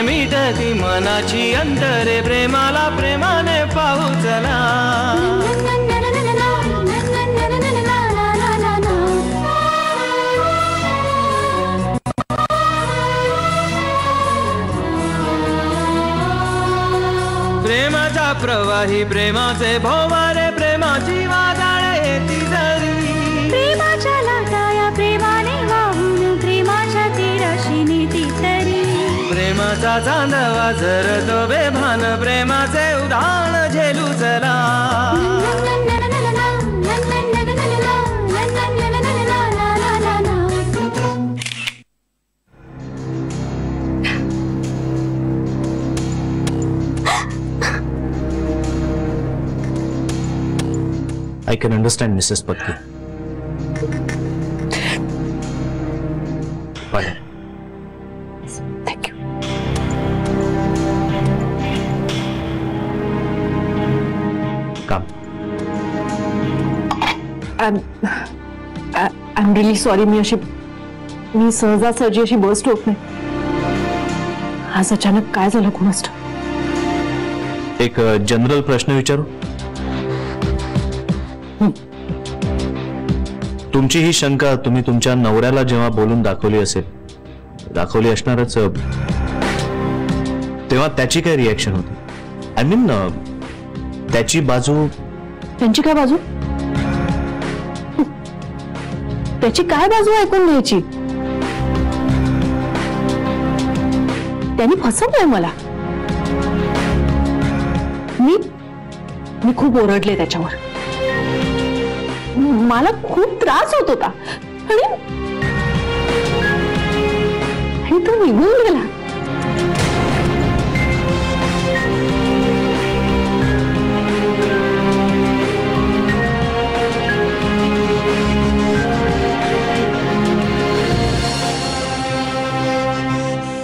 मिटती मनाची अंतरे प्रेमाला प्रेमाने पाहू चला. प्रेमाचा प्रवाही प्रेमाचे भोवारे प्रेमाची वादळे येती जरी. प्रेमाच्या लाटाया प्रेमाने वाहून प्रेमाच्या तीराशी नेती तरी. प्रेमाचा चांदवा झरतो बेभान प्रेमाचे उधाण झेलू चला. I can understand, Mrs. Patki. Bye. Thank you. Come. I'm really sorry. मी सहजासहजी अशी बस्ट होत नाही. आज अचानक काय झालं कोणास ठाऊक. एक जनरल प्रश्न विचारू. तुमची ही शंका तुम्ही तुमच्या नवऱ्याला जेव्हा बोलून दाखवली असणारच, तेव्हा त्याची काय रिएक्शन होती? आय मीन त्याची बाजू. त्यांची काय बाजू? त्याची काय बाजू ऐकून घ्यायची? त्यांनी फसवलंय मला. मी खूप ओरडले त्याच्यावर. मला खूप त्रास होत होता आणि तो निघून गेला.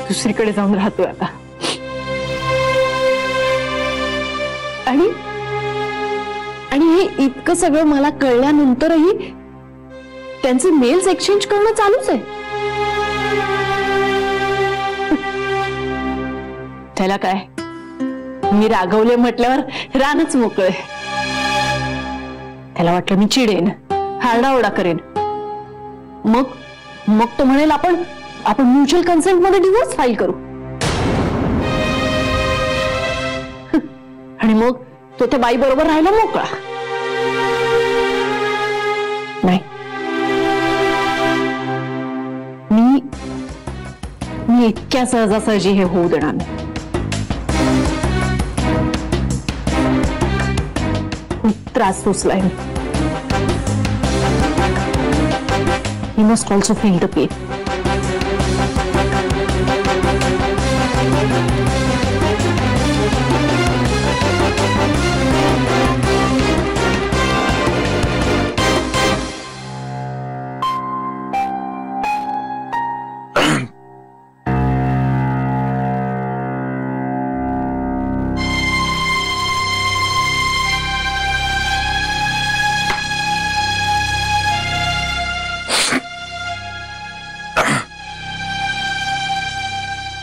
दुसरीकडे जाऊन राहतोय आता. आणि हे इतकं सगळं मला कळल्यानंतरही त्यांचे मेल्स एक्सचेंज करणं चालूच आहे. त्याला काय, मी रागवले म्हटल्यावर रानच मोकळे. त्याला वाटलं मी चिडेन, हारडाओरडा करेन. मग तो म्हणेल आपण म्युच्युअल कन्सेंट मध्ये डिवोर्स फाईल करू. आणि मग तो त्या बाई बरोबर राहायला मोकळा. नाही, मी इतक्या सहजासहजी हे होऊ देणार नाही. खूप त्रास सोसलाय मी. He must also feel the pain.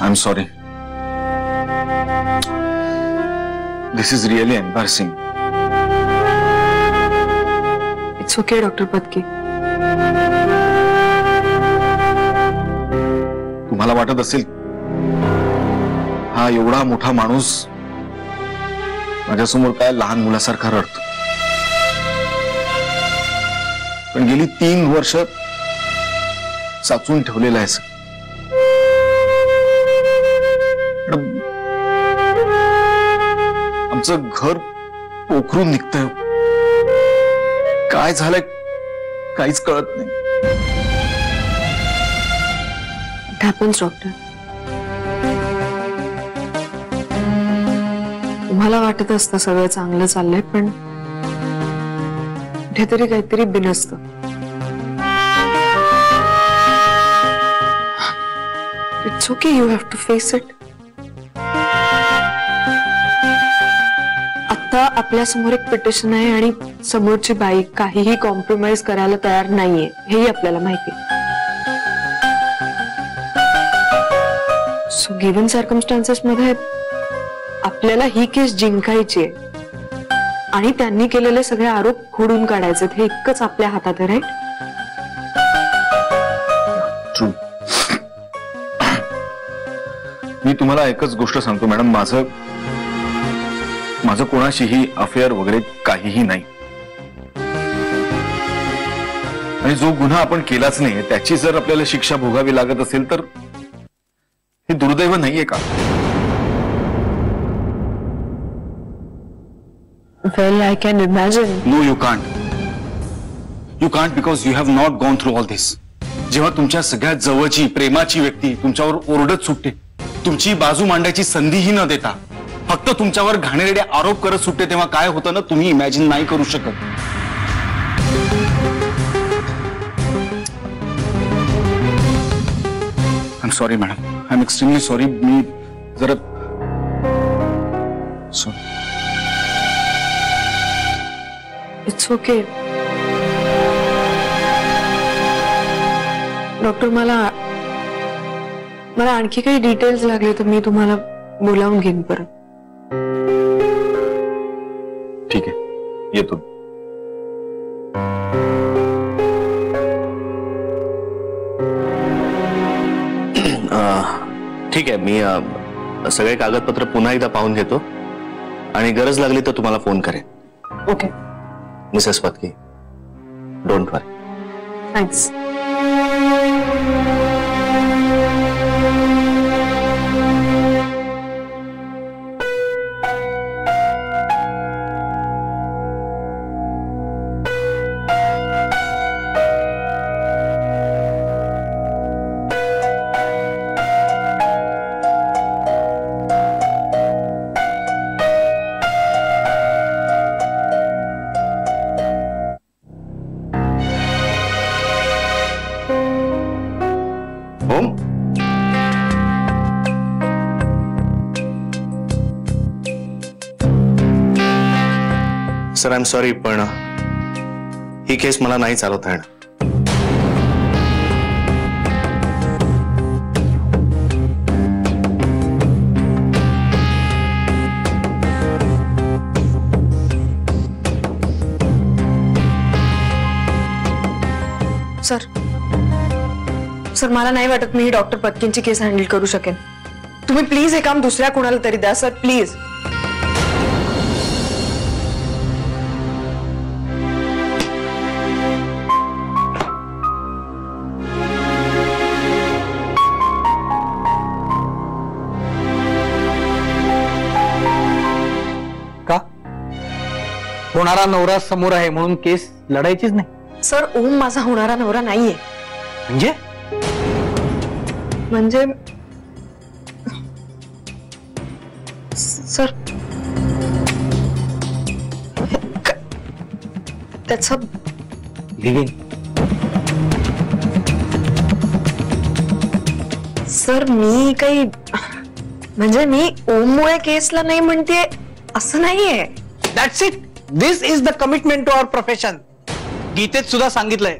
I'm sorry. This is really embarrassing. It's okay, Dr. Patki. तुम्हाला वाटत असेल हा एवढा मोठा माणूस माझ्यासमोर काय लहान मुलासारखा रडतो. पण गेली 3 वर्ष साचून ठेवलेलं आहे. आमचं घर पोखरून निघतंय. काय झालंय काहीच कळत नाही. It happens, doctor. तुम्हाला वाटत असतं सगळं चांगलं चाललंय, पण कुठेतरी काहीतरी बिनसतं. It's okay, you have to face it. आता आपल्या समोर एक पिटिशन आहे आणि समोरची बाई काहीही कॉम्प्रोमाइज करायला तयार नाहीये, हेही आपल्याला माहिती. सो गिव्हन सर्कमस्टान्सेस मध्ये आपल्याला ही केस जिंकायची आहे आणि त्यांनी केलेले सगळे आरोप खोडून काढायचे, हे इतकंच आपल्या हातात आहे. राईट? ट्रू. मी तुम्हाला एकच गोष्ट सांगतो मॅडम, माझं कोणाशीही अफेअर वगैरे काहीही नाही. आणि जो गुन्हा आपण केलाच नाही त्याची जर आपल्याला शिक्षा भोगावी लागत असेल तर हे दुर्दैव नाहीये का? Well, I can imagine. No, you can't. You can't because you have not gone through all this. जेव्हा तुमच्या सगळ्यात जवळची प्रेमाची व्यक्ती तुमच्यावर ओरडत सुटते, तुमची बाजू मांडायची संधीही न देता फक्त तुमच्यावर घाणेरडे आरोप करत सुटते, तेव्हा काय होतं ना तुम्ही इमॅजिन नाही करू शकत. I am sorry madam, I am extremely sorry. मी जरा सॉरी. It's okay. डॉक्टर, मला आणखी काही डिटेल्स लागले तर मी तुम्हाला बोलावून घेईन परत. ठीक आहे, येतो. ठीक आहे, मी सगळे कागदपत्र पुन्हा एकदा पाहून घेतो आणि गरज लागली तर तुम्हाला फोन करेन. Okay Mrs Patki, don't worry. Thanks. Sir, I am sorry, पण ही केस मला नाही चालवता येणार. सर, मला नाही वाटत मी डॉक्टर पत्कींची केस हँडल करू शकेन. तुम्ही प्लीज हे काम दुसऱ्या कोणाला तरी द्या सर, प्लीज. का? होणारा नवरा समोर आहे म्हणून केस लढायचीच नाही? सर, ओम माझा होणारा नवरा नाहीये. म्हणजे सर, त्याचं लिव्हिंग. सर, मी काही म्हणजे मी ओममुळे केसला नाही म्हणते असं नाहीये. That's it. This is the commitment to our profession. गीतेत सुद्धा सांगितलंय,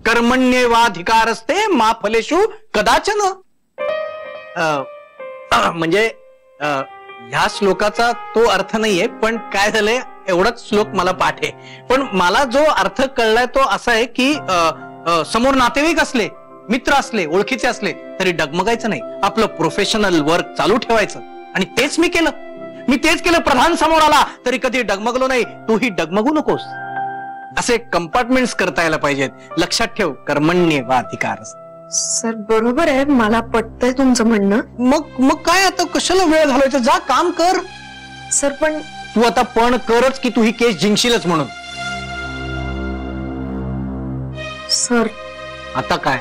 कर्मण्येवाधिकारस्ते मा फलेषु कदाचन. म्हणजे ह्या श्लोकाचा तो अर्थ नाहीये, पण काय झालंय एवढाच श्लोक मला पाठ आहे. पण मला जो अर्थ कळलाय तो असा आहे की समोर नातेवाईक असले, मित्र असले, ओळखीचे असले तरी डगमगायचं नाही, आपलं प्रोफेशनल वर्क चालू ठेवायचं. आणि तेच मी केलं. प्रधान समोर आला तरी कधी डगमगलो नाही. तूही डगमगू नकोस. असे कंपार्टमेंट्स करता यायला पाहिजेत. लक्षात ठेव, कर्मण्येवाधिकार. सर, बरोबर आहे, मला पटतंय तुमचं म्हणणं. मग काय आता कशाला वेळ घालवायचा? जा, काम कर. सर, पण तू आता पण करच की तू ही केस जिंकशीलच म्हणून. सर, आता काय?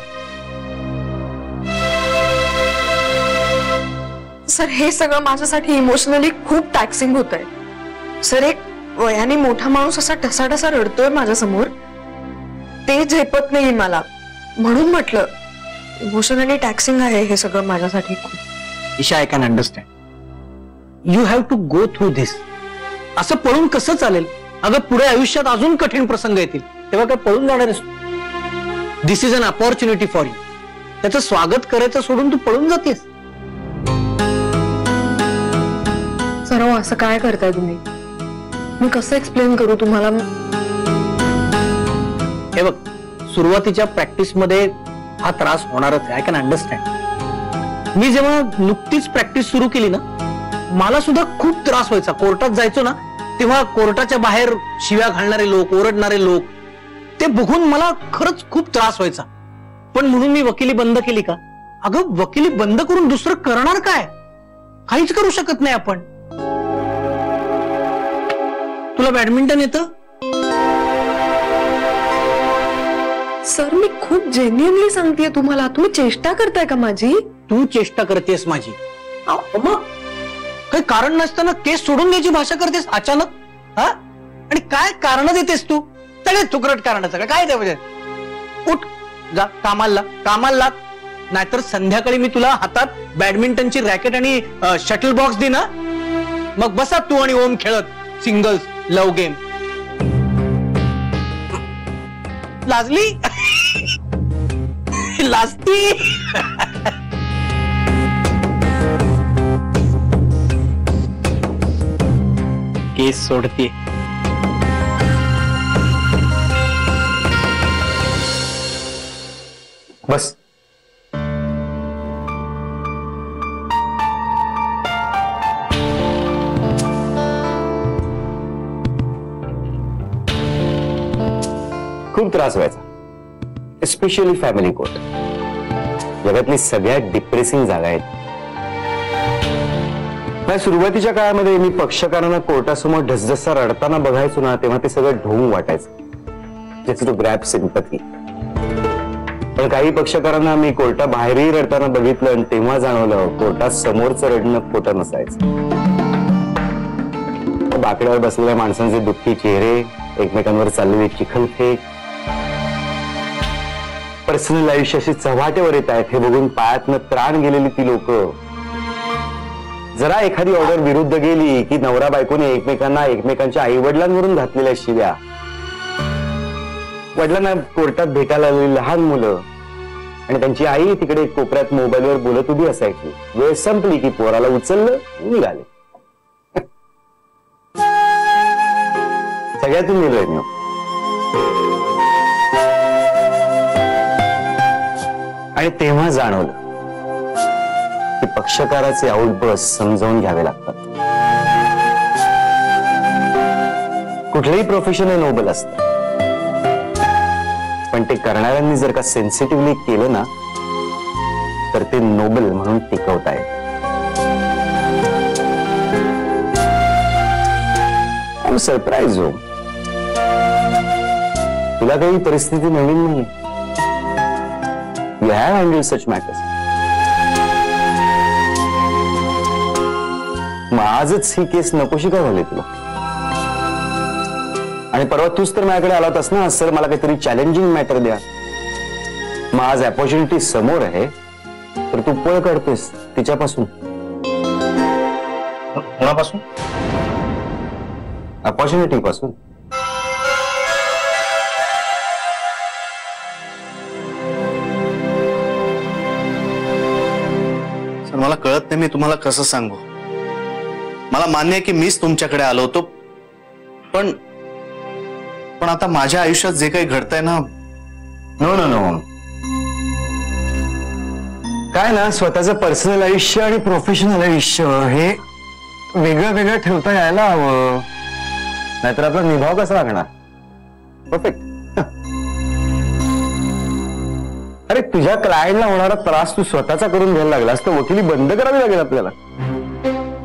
सर, हे सगळं माझ्यासाठी इमोशनली खूप टॅक्सिंग होत आहे. सर, एक वयाने मोठा माणूस असा ठसाठसा रडतोय माझ्या समोर, ते झेपत नाही मला. म्हणून म्हटलं इमोशन आणि टॅक्सिंग आहे हे सगळं माझ्यासाठी खूप. Isha, I can understand. You have to go through this. असं पळून कसं चालेल? अगं पुढे आयुष्यात अजून कठीण प्रसंग येतील, तेव्हा काय पळून जाणार आहेस? This is an opportunity for you. त्याचं स्वागत करायचं सोडून तू पळून जातेस. सराव, असं काय करताय तुम्ही? मी कसं एक्सप्लेन करू तुम्हाला? हे बघ, सुरुवातीच्या प्रॅक्टिस मध्ये हा त्रास होणारच आहे. I can understand. मी जेव्हा नुकतीच प्रॅक्टिस सुरू केली ना, मला सुद्धा खूप त्रास व्हायचा. कोर्टात जायचो ना, तेव्हा कोर्टाच्या बाहेर शिव्या घालणारे लोक, ओरडणारे लोक, ते बघून मला खरंच खूप त्रास व्हायचा. पण म्हणून मी वकिली बंद केली का? अगं वकिली बंद करून दुसरं करणार काय? काहीच करू शकत नाही आपण. तुला बॅडमिंटन येतं? सर, मी खूप जेन्युइनली सांगतेय तुम्हाला. तुम्ही चेष्टा करताय का माझी? तू चेष्टा करतेस माझी? मग काही कारण नसताना केस सोडून द्यायची भाषा करतेस अचानक. हा, आणि काय कारण देतेस तू? सगळे चुकरट कारण. सगळं काय द्या. उठ, जा कामाला लाग. नाहीतर संध्याकाळी मी तुला हातात बॅडमिंटनची रॅकेट आणि शटल बॉक्स दे ना, मग बसा तू आणि ओम खेळत सिंगल्स लव गेम. लाजली? लाजती? केस सोडते. बस. खूप त्रास व्हायचा, एस्पेशली फॅमिली कोर्ट. जगातली सगळ्यात डिप्रेसिंग जागा आहे. सुरुवातीच्या काळामध्ये मी पक्षकारांना कोर्टासमोर ढसढसा रडताना बघायचो ना, तेव्हा ते सगळं ढोंग वाटायचं. Just to grab sympathy. पण काही पक्षकारांना मी कोर्टाबाहेरही रडताना बघितलं आणि तेव्हा जाणवलं कोर्टात समोरचं रडणं खोटं नसायचं. बाकड्यावर बसलेल्या माणसांचे दुःखी चेहरे, एकमेकांवर चाललेली चिखलफेक, पर्सनल आयुष्याशी चव्हाट्यावर येत आहेत हे बघून पायातनं त्राण गेलेली ती लोक. जरा एखादी ऑर्डर विरुद्ध गेली की नवरा बायकोने एकमेकांना एकमेकांच्या आई वडिलांवरून घातलेल्या शिव्या, वडिलांना कोर्टात भेटायला आलेली लहान मुलं आणि त्यांची आई तिकडे कोपऱ्यात मोबाईलवर बोलत उभी असायची. वेळ संपली की पोराला उचललं, निघाले. सगळ्यातून गेलोय मी. आणि तेव्हा जाणवलं की पक्षकाराचे आउटबर्स्ट समजावून घ्यावे लागतात. कुठलंही प्रोफेशन हे नोबल असतं, पण ते करणाऱ्यांनी जर का सेन्सिटिव्हली केलं ना, तर ते नोबल म्हणून टिकवता येतं. आय एम सरप्राइज हो. तुला काही परिस्थिती नवीन नाही. You have handle such matters. मग आजच ही केस नकोशी का झाली तुला? आणि परवा तूच तर माझ्याकडे आला होतास ना, सर मला काहीतरी चॅलेंजिंग मॅटर द्या. मग आज अपॉर्च्युनिटी समोर आहे तर तू पळ काढतोयस तिच्यापासून. कोणापासून? अपॉर्च्युनिटी पासून. सर, मला कळत नाही मी तुम्हाला कसं सांगू. मला मान्य आहे की मीच तुमच्याकडे आलो होतो, पण आता माझ्या आयुष्यात जे काही घडतंय ना. No no no. काय ना, स्वतःचं पर्सनल आयुष्य आणि प्रोफेशनल आयुष्य हे वेगळं वेगळं ठेवता यायला हवं, नाहीतर आपला निभाव कसा लागणार. परफेक्ट. अरे तुझ्या क्लायंटला होणारा त्रास तू स्वतःचा करून घ्यायला लागलास तर वकिली बंद करावी लागेल आपल्याला.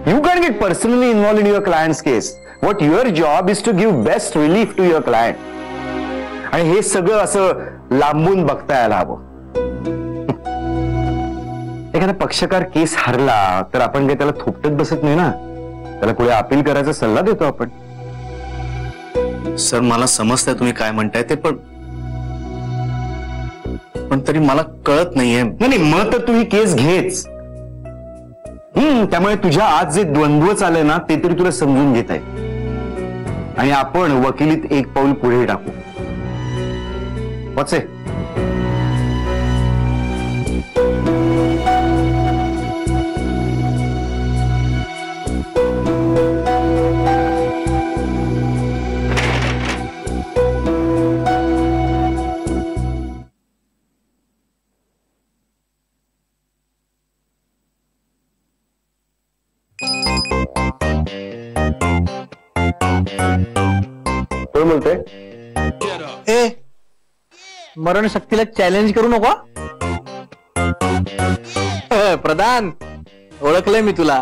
You can get personally involved in your client's case. What your job is to give best relief to your client. आणि हे सगळं असं लांबून बघता यायला हवं. एखादा पक्षकार केस हरला तर आपण काही त्याला थोपटत बसत नाही ना, त्याला पुढे अपील करायचा सल्ला देतो आपण. सर, मला समजतंय तुम्ही काय म्हणताय ते, पण पण तरी मला कळत नाहीये. नाही मग तर तू ही केस घेच. त्यामुळे तुझ्या आज जे द्वंद्व चाललंय ना ते तरी तुला समजून घेत आहे आणि आपण वकिलीत एक पाऊल पुढे टाकू. वाचे कोण बोलतोय? ए मरण शक्तीला चॅलेंज करू नको. प्रधान ओळखलंय मी तुला.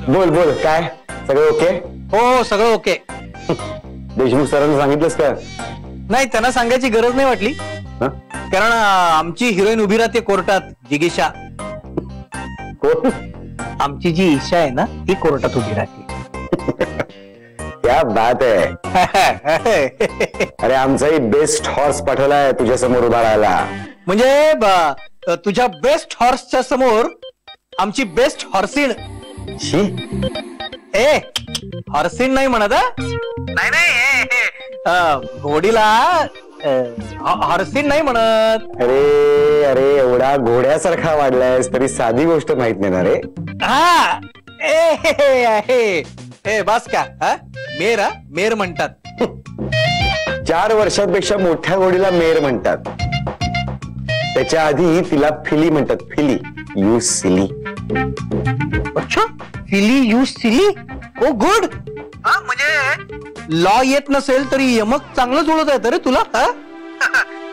बोल बोल काय सगळं ओके? हो सगळं ओके. देशमुख सरांना सांगितलंस का? नाही त्यांना सांगायची गरज नाही वाटली कारण आमची हिरोईन उभी राहते कोर्टात. जिगीषा कोण? आमची जी ईशा आहे ना ती कोर्टात उभी राहते. क्या बात आहे. अरे आमचाही बेस्ट हॉर्स पाठवलाय तुझ्या समोर उभा राहायला. म्हणजे तुझ्या बेस्ट हॉर्सच्या समोर आमची बेस्ट हॉर्सिन. ए हॉर्सिन नाही म्हणत. नाही नाही घोडीला हॉर्सिन नाही म्हणत. अरे अरे एवढा घोड्यासारखा वाढलायस तरी साधी गोष्ट माहित नाही ना रे. हा ए बस का मेर मेर म्हणतात. 4 वर्षांपेक्षा मोठ्या घोडीला मेर म्हणतात. त्याच्या आधी तिला फिली म्हणतात. Philly you silly. अच्छा Philly you silly. Oh good. म्हणजे लॉ येत नसेल तरी यमक चांगलं जुळत आहे रे तुला.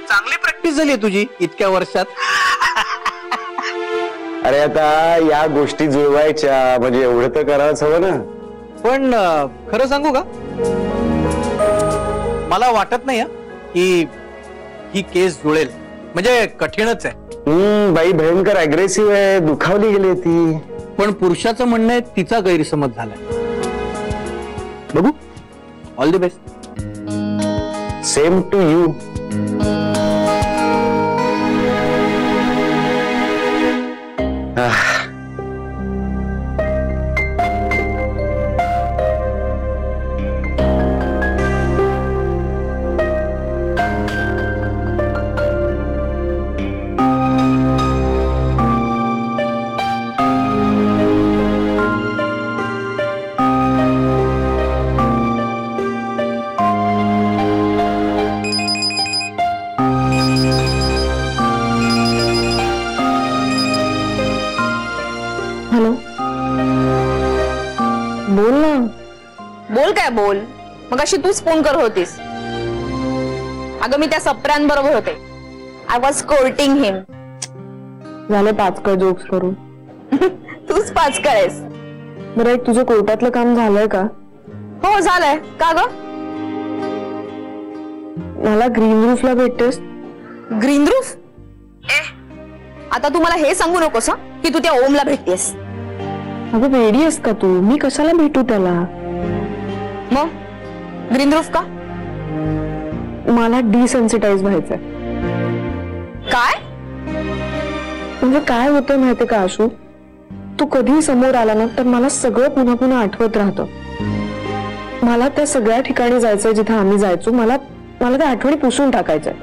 चांगली प्रॅक्टिस झाली तुझी इतक्या वर्षात. अरे आता या गोष्टी जुळवायच्या म्हणजे एवढं तर करायचं हवं ना. पण खरं सांगू का मला वाटत नाही की ही केस जुळेल. म्हणजे कठीणच आहे. बाई भयंकर अग्रेसिव्ह आहे. दुखावली गेली ती. पण पुरुषाचं म्हणणं आहे तिचा गैरसमज झालाय. बघू. All the best. Same to you. Hello बोल ना. बोल काय बोल. मग अशी तूच फोन करत होतीस. अगं मी त्या सप्र्यांबरोबर होते. आय वॉज कोर्टिंग हिम. झाले 5 जोक्स करून. तूच 5 कळेस. बरं एक तुझं कोर्टातलं काम झालंय का? हो झालंय. का ग? मला ग्रीन रूफला भेटतेस. Green roof. आता तू मला हे सांगू नकोस की तू त्या ओमला भेटतेस. अगं वेडी आहेस का तू? मी कशाला भेटू त्याला? मग ग्रीन रूफ का? मला डिसेन्सिटाइज व्हायचंय. काय? म्हणजे काय होतं माहितीये का आशू? तू कधी समोर आला ना तर मला सगळं पुन्हा पुन्हा आठवत राहतं. मला त्या सगळ्या ठिकाणी जायचंय जिथे आम्ही जायचो. मला त्या आठवणी पुसून टाकायच्या.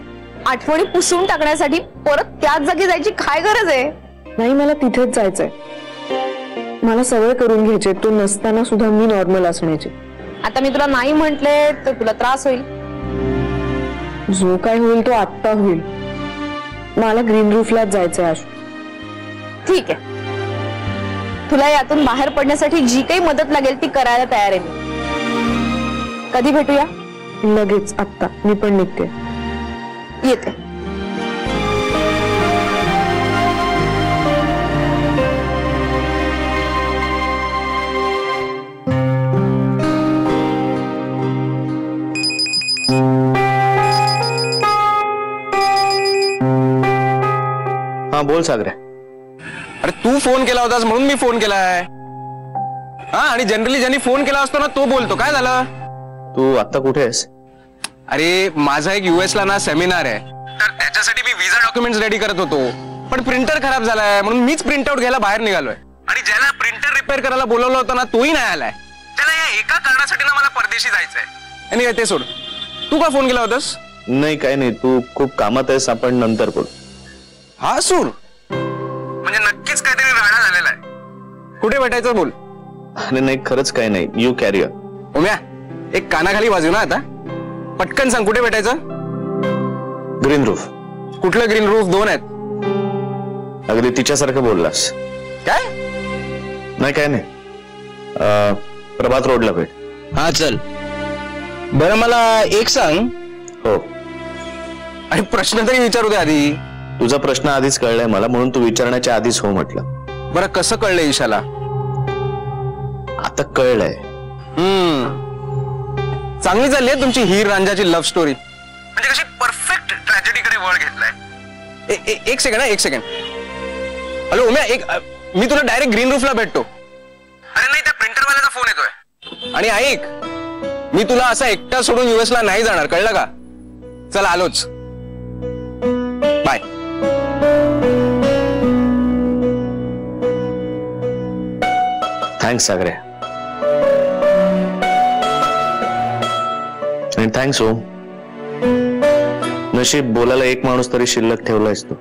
आठवणी पुसून टाकण्यासाठी परत त्याच जागी जायची काय गरज आहे? नाही मला तिथेच जायचंय. मला सवय करून घ्यायची तो नसताना सुद्धा मी नॉर्मल असण्याची. आता मी तुला नाही म्हंटले तर तुला त्रास होईल. जो काय होईल तो आत्ता होईल. मला ग्रीन रूफलाच जायचंय आशू. ठीक आहे. तुला यातून बाहेर पडण्यासाठी जी काही मदत लागेल ती करायला तयार आहे मी. कधी भेटूया? लगेच आत्ता. मी पण निघते. येते. हा बोल सागऱ्या. अरे तू फोन केला होतास म्हणून मी फोन केलाय. हा आणि जनरली ज्यांनी फोन केला असतो ना तो बोलतो. काय झालं? तू आता कुठे आहेस? अरे माझा एक US ला ना सेमिनार आहे तर त्याच्यासाठी मी व्हिसा डॉक्युमेंट्स रेडी करत होतो, पण प्रिंटर खराब झालाय म्हणून मीच प्रिंट आउट घ्यायला बाहेर निघालोय. आणि ज्याला प्रिंटर रिपेअर करायला बोलवलं होतं ना तोही नाही आलाय. त्याला या एका कारणासाठी ना मला परदेशी जायचंय. आणि ते सोड, तू का फोन केला होतास? नाही काय नाही, तू खूप कामात आहेस, आपण नंतर बोल. हा सूर, म्हणजे नक्कीच काहीतरी राडा झालेला आहे. कुठे भेटायचं बोल. अरे नाही खरंच काय नाही, यू कॅरी ऑन. ओम्या, एक कानाखाली वाजू ना आता. पटकन सांग कुठे भेटायचं. Green roof. कुठलं ग्रीन रूफ? 2 आहेत. अगदी तिच्यासारखं बोललास. काय? नाही काय नाही, प्रभात रोडला भेट. हा चल. बरं मला एक सांग. हो. आणि प्रश्न तरी विचारू दे आधी. तुझा प्रश्न आधीच कळलाय मला, म्हणून तू विचारण्याच्या आधीच हो म्हटलं. बरं कसं कळलंय ईशाला? आता कळलंय. चांगली चालली आहे तुमची हीर रांझाची लव्ह स्टोरी. म्हणजे कशी परफेक्ट ट्रॅजेडीकडे वळ घेतलाय. एक सेकंड, एक सेकंड. हॅलो ओम्या, मी तुला डायरेक्ट ग्रीन रूफला भेटतो. अरे नाही, त्या प्रिंटरवाल्याचा फोन येतोय. आणि ऐक, मी तुला असा एकटा सोडून युएसला नाही जाणार, कळलं का? चल आलोच. बाय. थँक्स सागरे. आणि थँक्स ओम. नशीब बोलायला एक माणूस तरी शिल्लक ठेवलायस तू.